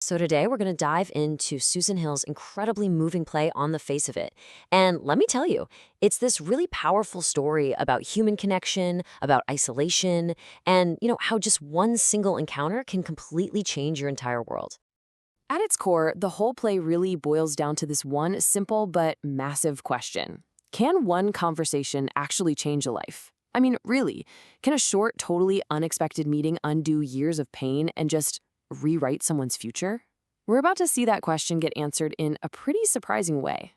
So today we're going to dive into Susan Hill's incredibly moving play On the Face of It. And let me tell you, it's this really powerful story about human connection, about isolation, and how just one single encounter can completely change your entire world. At its core, the whole play really boils down to this one simple but massive question. Can one conversation actually change a life? I mean, really, can a short, totally unexpected meeting undo years of pain and just rewrite someone's future? We're about to see that question get answered in a pretty surprising way.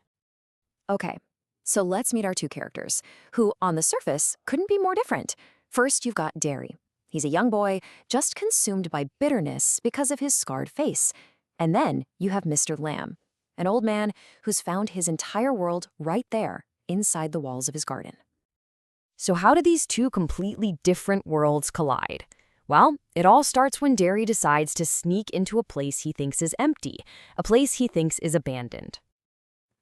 Okay, so let's meet our two characters, who, on the surface, couldn't be more different. First, you've got Derry. He's a young boy, just consumed by bitterness because of his scarred face. And then you have Mr. Lamb, an old man who's found his entire world right there, inside the walls of his garden. So how do these two completely different worlds collide? Well, it all starts when Derry decides to sneak into a place he thinks is empty, a place he thinks is abandoned.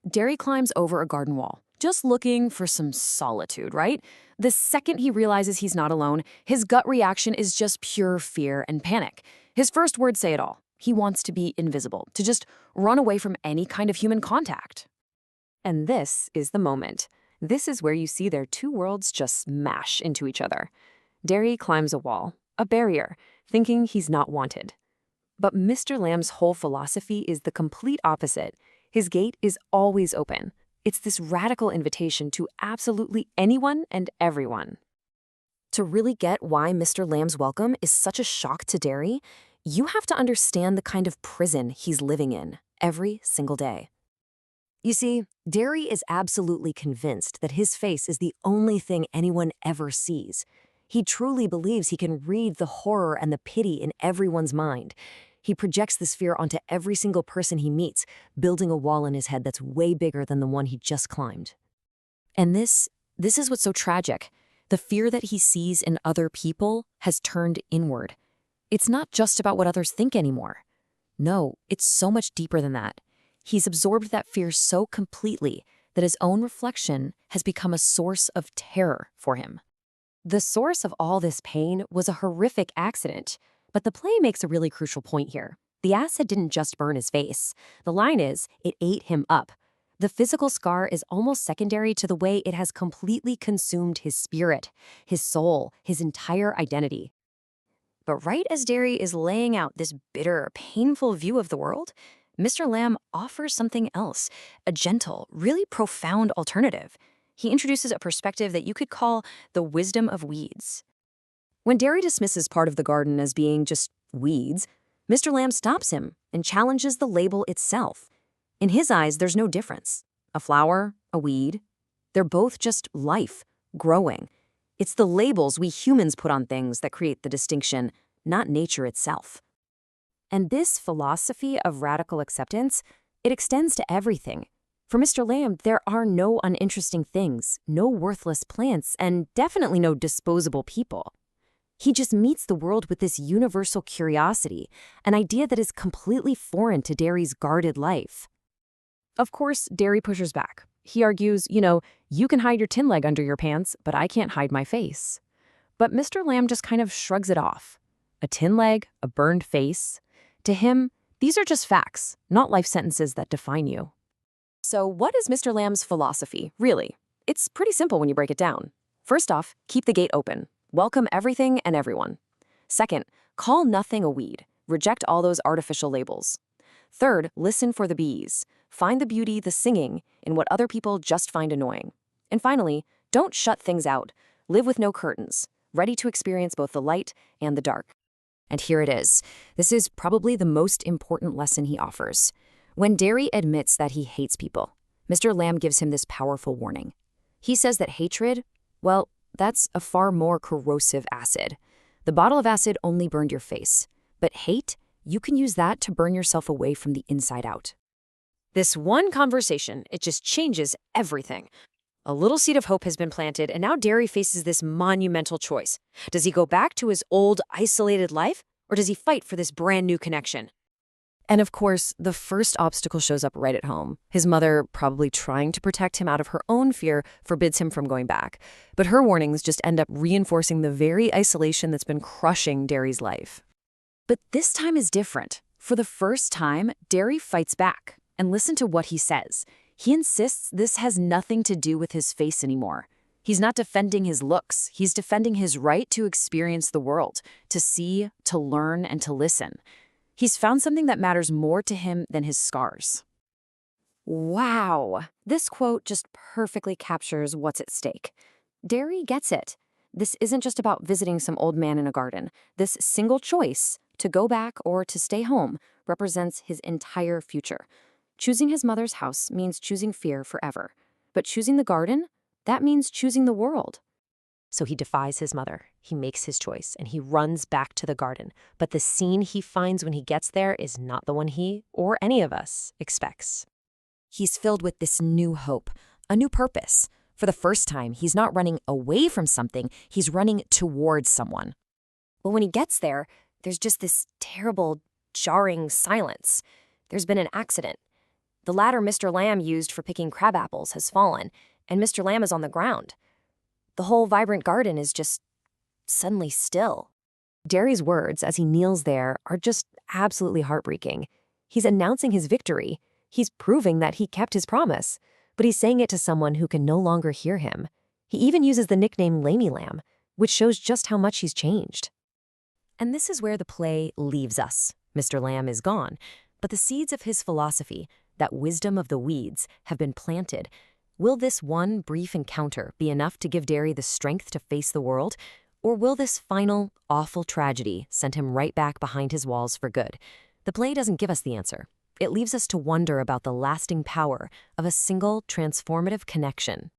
Derry climbs over a garden wall, just looking for some solitude, right? The second he realizes he's not alone, his gut reaction is just pure fear and panic. His first words say it all. He wants to be invisible, to just run away from any kind of human contact. And this is the moment. This is where you see their two worlds just smash into each other. Derry climbs a wall, a barrier, thinking he's not wanted. But Mr. Lamb's whole philosophy is the complete opposite. His gate is always open. It's this radical invitation to absolutely anyone and everyone. To really get why Mr. Lamb's welcome is such a shock to Derry, you have to understand the kind of prison he's living in every single day. You see, Derry is absolutely convinced that his face is the only thing anyone ever sees. He truly believes he can read the horror and the pity in everyone's mind. He projects this fear onto every single person he meets, building a wall in his head that's way bigger than the one he just climbed. And this is what's so tragic. The fear that he sees in other people has turned inward. It's not just about what others think anymore. No, it's so much deeper than that. He's absorbed that fear so completely that his own reflection has become a source of terror for him. The source of all this pain was a horrific accident, but the play makes a really crucial point here. The acid didn't just burn his face. The line is, it ate him up. The physical scar is almost secondary to the way it has completely consumed his spirit, his soul, his entire identity. But right as Derry is laying out this bitter, painful view of the world, Mr. Lamb offers something else, a gentle, really profound alternative. He introduces a perspective that you could call the wisdom of weeds. When Derry dismisses part of the garden as being just weeds, Mr. Lamb stops him and challenges the label itself. In his eyes, there's no difference. A flower, a weed, they're both just life, growing. It's the labels we humans put on things that create the distinction, not nature itself. And this philosophy of radical acceptance, it extends to everything. For Mr. Lamb, there are no uninteresting things, no worthless plants, and definitely no disposable people. He just meets the world with this universal curiosity, an idea that is completely foreign to Derry's guarded life. Of course, Derry pushes back. He argues, you can hide your tin leg under your pants, but I can't hide my face. But Mr. Lamb just kind of shrugs it off. A tin leg, a burned face. To him, these are just facts, not life sentences that define you. So what is Mr. Lamb's philosophy, really? It's pretty simple when you break it down. First off, keep the gate open. Welcome everything and everyone. Second, call nothing a weed. Reject all those artificial labels. Third, listen for the bees. Find the beauty, the singing, in what other people just find annoying. And finally, don't shut things out. Live with no curtains, ready to experience both the light and the dark. And here it is. This is probably the most important lesson he offers. When Derry admits that he hates people, Mr. Lamb gives him this powerful warning. He says that hatred, well, that's a far more corrosive acid. The bottle of acid only burned your face, but hate, you can use that to burn yourself away from the inside out. This one conversation, it just changes everything. A little seed of hope has been planted, and now Derry faces this monumental choice. Does he go back to his old, isolated life, or does he fight for this brand new connection? And of course, the first obstacle shows up right at home. His mother, probably trying to protect him out of her own fear, forbids him from going back. But her warnings just end up reinforcing the very isolation that's been crushing Derry's life. But this time is different. For the first time, Derry fights back. And listen to what he says. He insists this has nothing to do with his face anymore. He's not defending his looks. He's defending his right to experience the world, to see, to learn, and to listen. He's found something that matters more to him than his scars. Wow. This quote just perfectly captures what's at stake. Derry gets it. This isn't just about visiting some old man in a garden. This single choice, to go back or to stay home, represents his entire future. Choosing his mother's house means choosing fear forever. But choosing the garden, that means choosing the world. So he defies his mother. He makes his choice, and he runs back to the garden. But the scene he finds when he gets there is not the one he, or any of us, expects. He's filled with this new hope, a new purpose. For the first time, he's not running away from something, he's running towards someone. But when he gets there, there's just this terrible, jarring silence. There's been an accident. The ladder Mr. Lamb used for picking crab apples has fallen, and Mr. Lamb is on the ground. The whole vibrant garden is just suddenly still. Derry's words as he kneels there are just absolutely heartbreaking. He's announcing his victory. He's proving that he kept his promise, but he's saying it to someone who can no longer hear him. He even uses the nickname Lamey Lamb, which shows just how much he's changed. And this is where the play leaves us. Mr. Lamb is gone, but the seeds of his philosophy, that wisdom of the weeds, have been planted. Will this one brief encounter be enough to give Derry the strength to face the world? Or will this final, awful tragedy send him right back behind his walls for good? The play doesn't give us the answer. It leaves us to wonder about the lasting power of a single transformative connection.